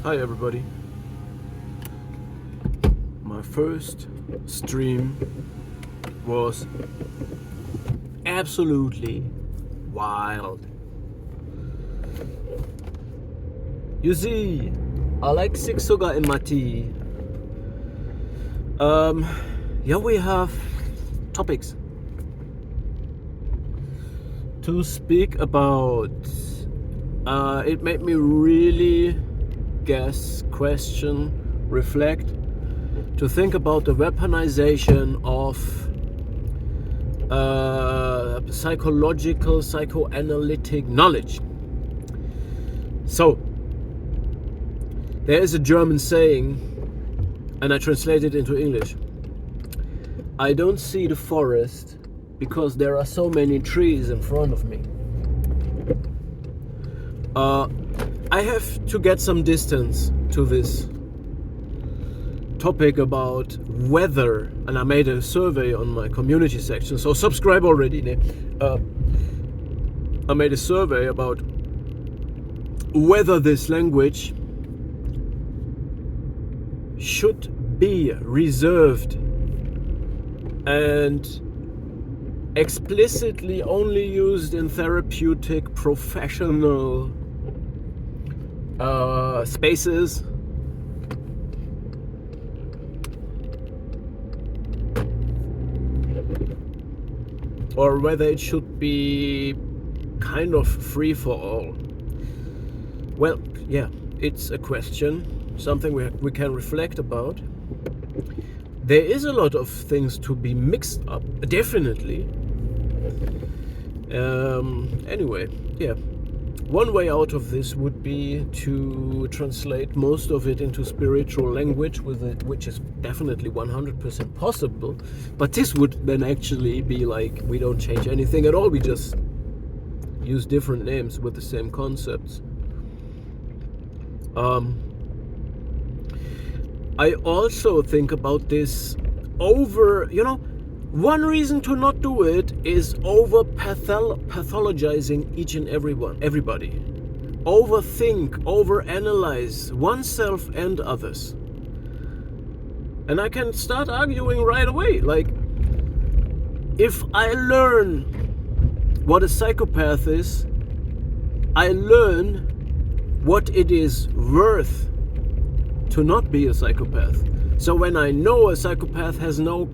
Hi everybody. My first stream was absolutely wild. You see, I like Six Sugar in my tea. We have topics to speak about. It made me really guess, question, reflect, to think about the weaponization of psychological, psychoanalytic knowledge. So, there is a German saying, and I translate it into English. I don't see the forest because there are so many trees in front of me. I have to get some distance to this topic about weather, and I made a survey on my community section, so subscribe already. I made a survey about whether this language should be reserved and explicitly only used in therapeutic, professional spaces, or whether it should be kind of free for all. Well, yeah, it's a question, something we can reflect about. There is a lot of things to be mixed up, definitely. Anyway, yeah. One way out of this would be to translate most of it into spiritual language, which is definitely 100% possible. But this would then actually be like, we don't change anything at all, we just use different names with the same concepts. I also think about this one reason to not do it is over pathologizing each and everybody. Overthink, overanalyze oneself and others. And I can start arguing right away. Like, if I learn what a psychopath is, I learn what it is worth to not be a psychopath. So when I know a psychopath has no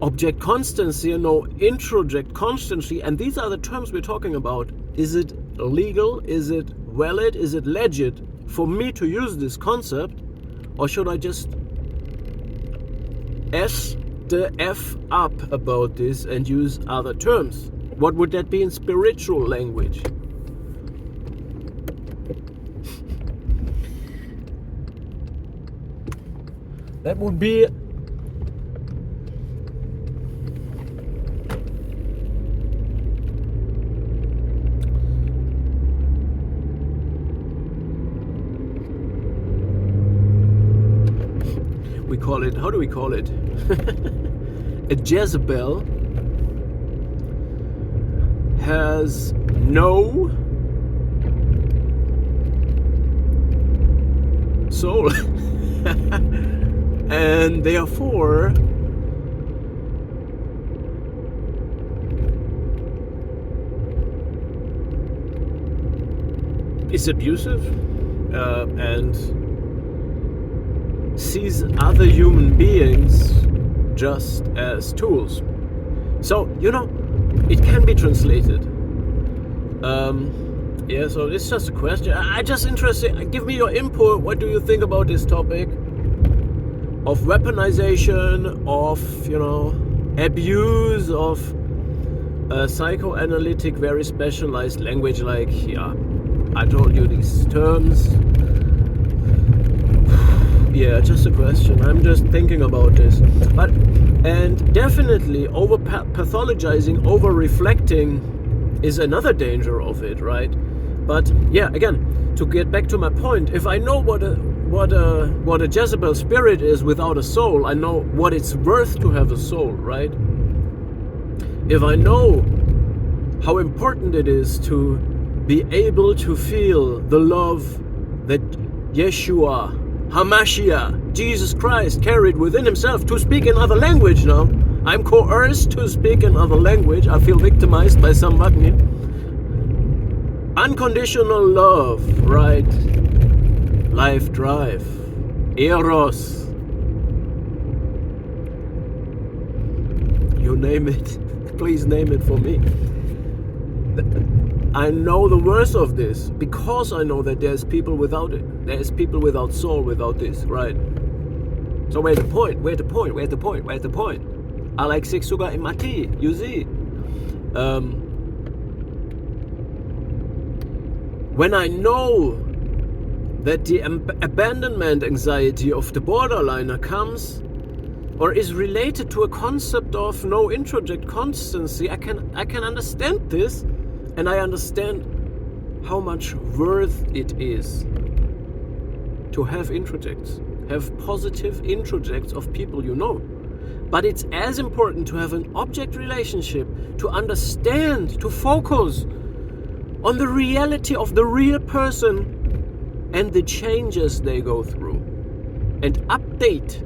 object constancy and no introject constancy, and these are the terms we're talking about. Is it legal? Is it valid? Is it legit for me to use this concept? Or should I just S the F up about this and use other terms? What would that be in spiritual language? That would be how do we call it? A Jezebel has no soul. And therefore is abusive and sees other human beings just as tools. So, it can be translated. So it's just a question. I just interested. Give me your input. What do you think about this topic of weaponization, of, abuse of psychoanalytic, very specialized language? Like, I told you these terms. Yeah, just a question. I'm just thinking about this. And definitely over pathologizing, over reflecting is another danger of it, right? But yeah, again, to get back to my point, if I know what a Jezebel spirit is without a soul, I know what it's worth to have a soul, right? If I know how important it is to be able to feel the love that Yeshua, Hamashiach, Jesus Christ carried within himself to speak another language now. I'm coerced to speak another language. I feel victimized by somebody. Unconditional love, right? Life drive, Eros. You name it. Please name it for me. I know the worst of this because I know that there's people without it. There's people without soul without this, right? So where's the point? Where's the point? Where's the point? Where's the point? I like six sugar in my tea, you see. When I know that the abandonment anxiety of the borderliner comes or is related to a concept of no introject constancy, I can understand this, and I understand how much worth it is to have introjects, have positive introjects of people you know. But it's as important to have an object relationship, to understand, to focus on the reality of the real person and the changes they go through, and update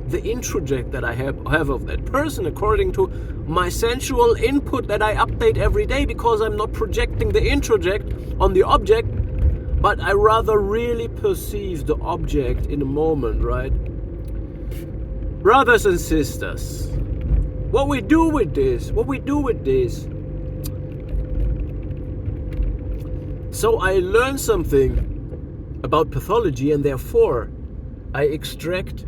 the introject that I have of that person according to my sensual input that I update every day, because I'm not projecting the introject on the object, but I rather really perceive the object in a moment, right? Brothers and sisters, what we do with this, so I learn something about pathology, and therefore I extract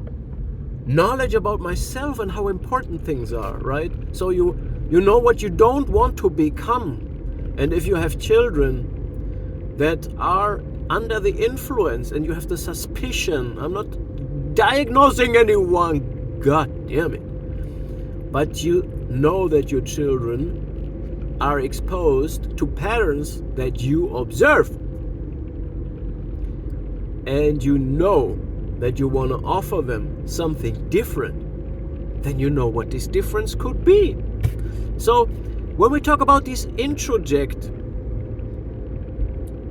knowledge about myself and how important things are, right? So you know what you don't want to become. And if you have children that are under the influence and you have the suspicion, I'm not diagnosing anyone, God damn it, but you know that your children are exposed to patterns that you observe, and you know that you want to offer them something different, then you know what this difference could be. So when we talk about this introject,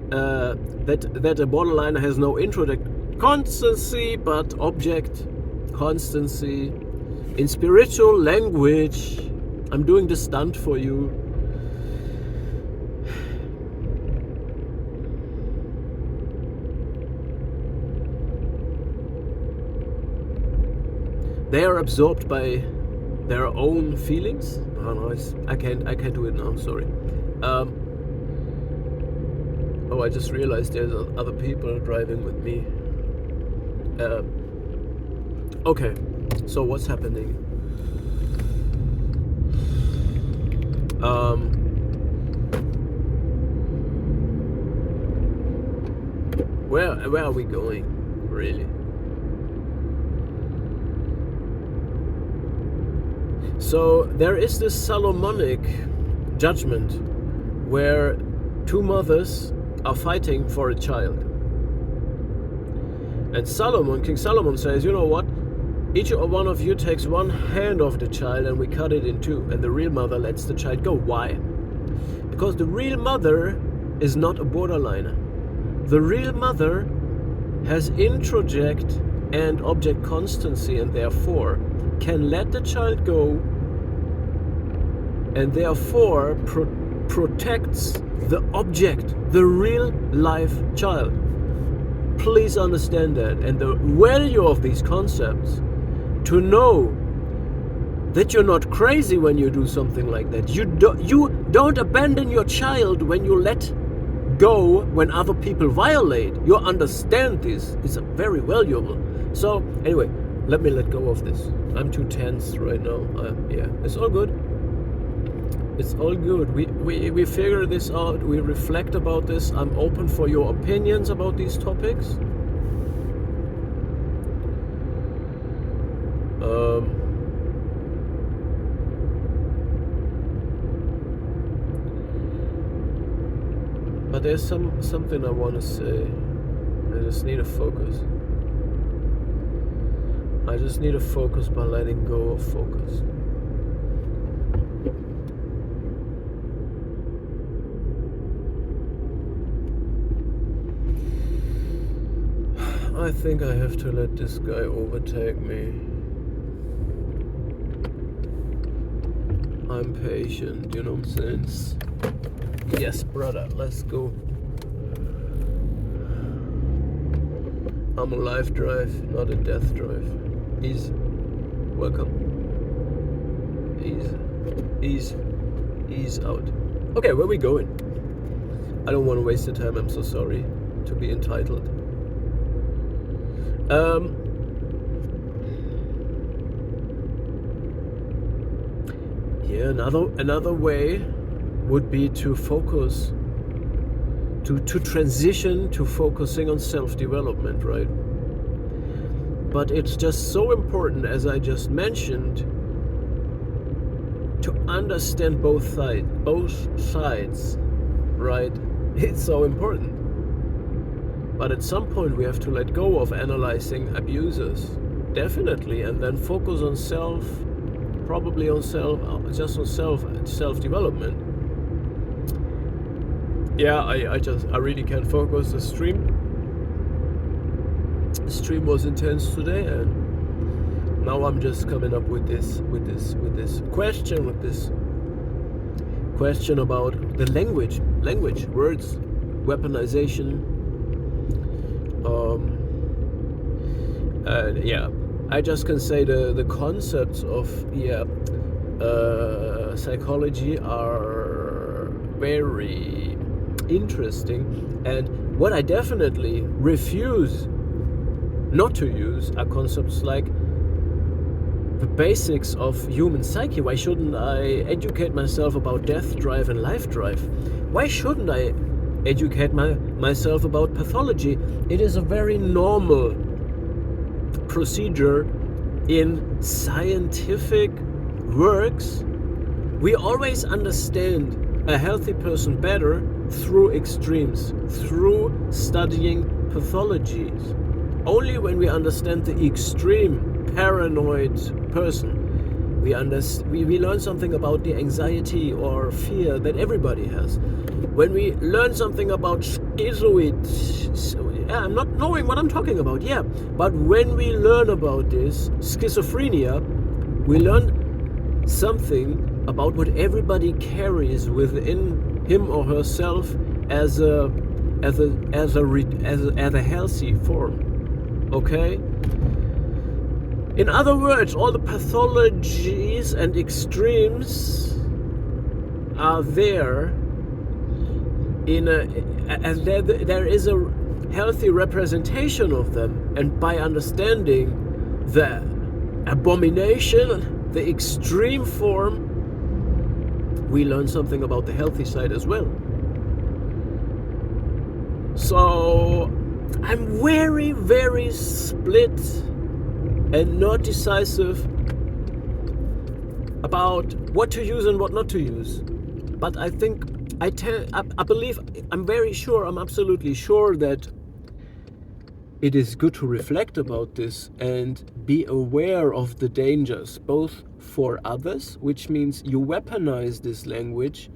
that a borderliner has no introject constancy but object constancy, in spiritual language, I'm doing the stunt for you. They are absorbed by their own feelings. Oh no, I can't do it now. Sorry. Oh, I just realized there's other people driving with me. Okay, so what's happening? Where are we going, really? So there is this Solomonic judgment where two mothers are fighting for a child. And King Solomon says, you know what? Each one of you takes one hand of the child and we cut it in two. And the real mother lets the child go. Why? Because the real mother is not a borderliner. The real mother has introject and object constancy, and therefore can let the child go, and therefore protects the object, the real life child. Please understand that, and the value of these concepts, to know that you're not crazy when you do something like that. You don't abandon your child when you let go when other people violate. You understand this. It's very valuable. So anyway, let me let go of this. I'm too tense right now. Yeah, it's all good. It's all good. We figure this out. We reflect about this. I'm open for your opinions about these topics. But there's something I want to say. I just need to focus. I just need to focus by letting go of focus. I think I have to let this guy overtake me. I'm patient, you know what I'm saying? Yes, brother, let's go. I'm a life drive, not a death drive. Easy. Welcome. Ease out. Okay, where are we going? I don't want to waste the time, I'm so sorry to be entitled. Yeah, another way would be to focus, to transition to focusing on self-development, right? But it's just so important, as I just mentioned, to understand both sides, right? It's so important. But at some point we have to let go of analyzing abusers, definitely, and then focus on self, probably on self-development. Yeah, I really can't focus. The stream was intense today, and now I'm just coming up with this question about the language, words, weaponization. Yeah, I just can say the concepts of psychology are very interesting, and what I definitely refuse not to use are concepts like the basics of human psyche. Why shouldn't I educate myself about death drive and life drive? Why shouldn't I educate myself about pathology? It is a very normal procedure in scientific works. We always understand a healthy person better through extremes, through studying pathologies. Only when we understand the extreme paranoid person, we learn something about the anxiety or fear that everybody has. When we learn something about schizoid, I'm not knowing what I'm talking about, but when we learn about this schizophrenia, we learn something about what everybody carries within him or herself as a healthy form. Okay? In other words, all the pathologies and extremes are there there is a healthy representation of them, and by understanding the abomination, the extreme form, we learn something about the healthy side as well. So I'm very, very split and not decisive about what to use and what not to use. But I think I'm absolutely sure that it is good to reflect about this and be aware of the dangers, both for others, which means you weaponize this language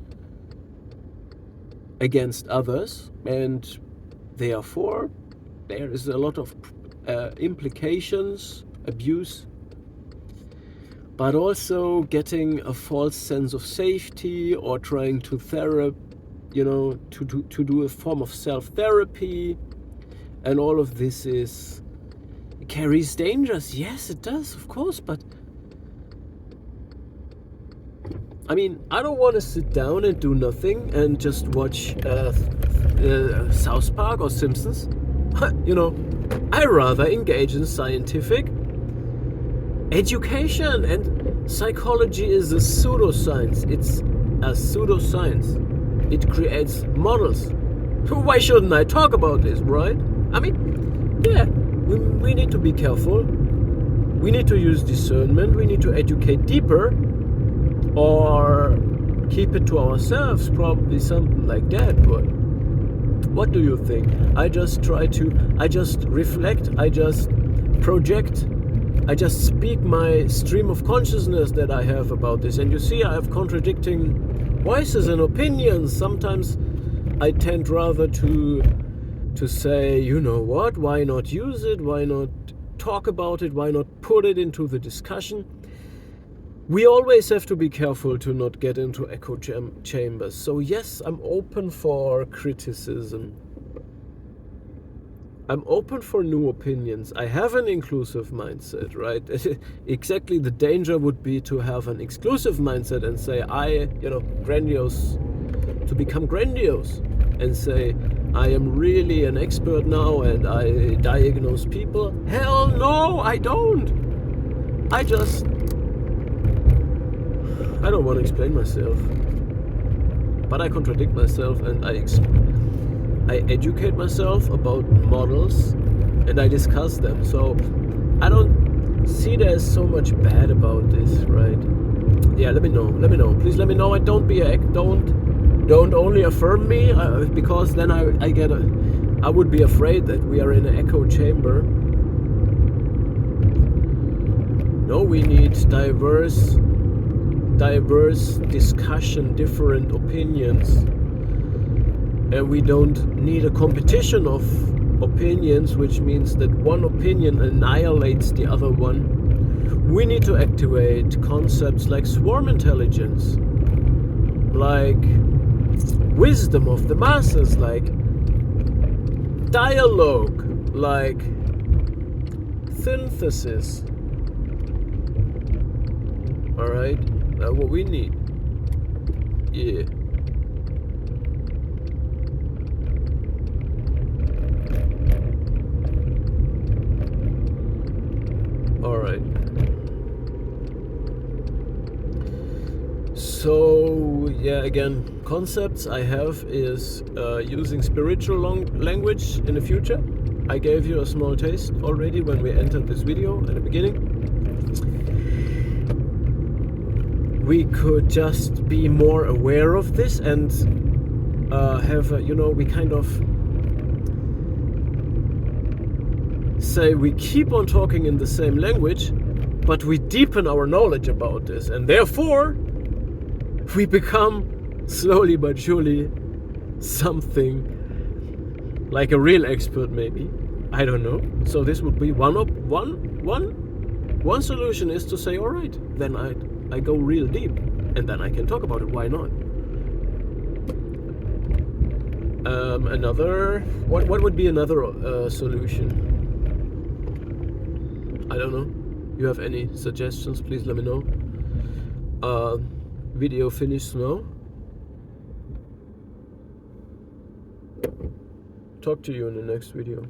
against others, and therefore there is a lot of implications, abuse, but also getting a false sense of safety or trying to to do a form of self-therapy, and all of this carries dangers. Yes, it does, of course, but I mean, I don't want to sit down and do nothing and just watch South Park or Simpsons. I rather engage in scientific education, and psychology is a pseudoscience. It's a pseudoscience. It creates models. Why shouldn't I talk about this, right? I mean, we need to be careful. We need to use discernment. We need to educate deeper, or keep it to ourselves, probably something like that. But what do you think? I just reflect, I just project, I just speak my stream of consciousness that I have about this. And you see, I have contradicting voices and opinions. Sometimes I tend rather to to say, you know what, why not use it, why not talk about it, why not put it into the discussion. We always have to be careful to not get into echo chambers. So yes, I'm open for criticism. I'm open for new opinions. I have an inclusive mindset, right? Exactly, the danger would be to have an exclusive mindset and say, grandiose, to become grandiose and say, I am really an expert now and I diagnose people. Hell no, I don't. I don't want to explain myself. But I contradict myself and I educate myself about models and I discuss them. So I don't see there's so much bad about this, right? Yeah, let me know. Please let me know, and don't only affirm me, because then I would be afraid that we are in an echo chamber. No, we need diverse discussion, different opinions. And we don't need a competition of opinions, which means that one opinion annihilates the other one. We need to activate concepts like swarm intelligence, like wisdom of the masses, like dialogue, like synthesis. Alright, that's what we need. Yeah. Alright. So, yeah, again, concepts I have is using spiritual language in the future. I gave you a small taste already when we entered this video at the beginning. We could just be more aware of this and we kind of say we keep on talking in the same language, but we deepen our knowledge about this, and therefore we become slowly but surely something like a real expert, maybe. I don't know. So this would be one solution is to say, all right, then I go real deep, and then I can talk about it. Why not? What would be another solution? I don't know. You have any suggestions? Please let me know. Video finished now. Talk to you in the next video.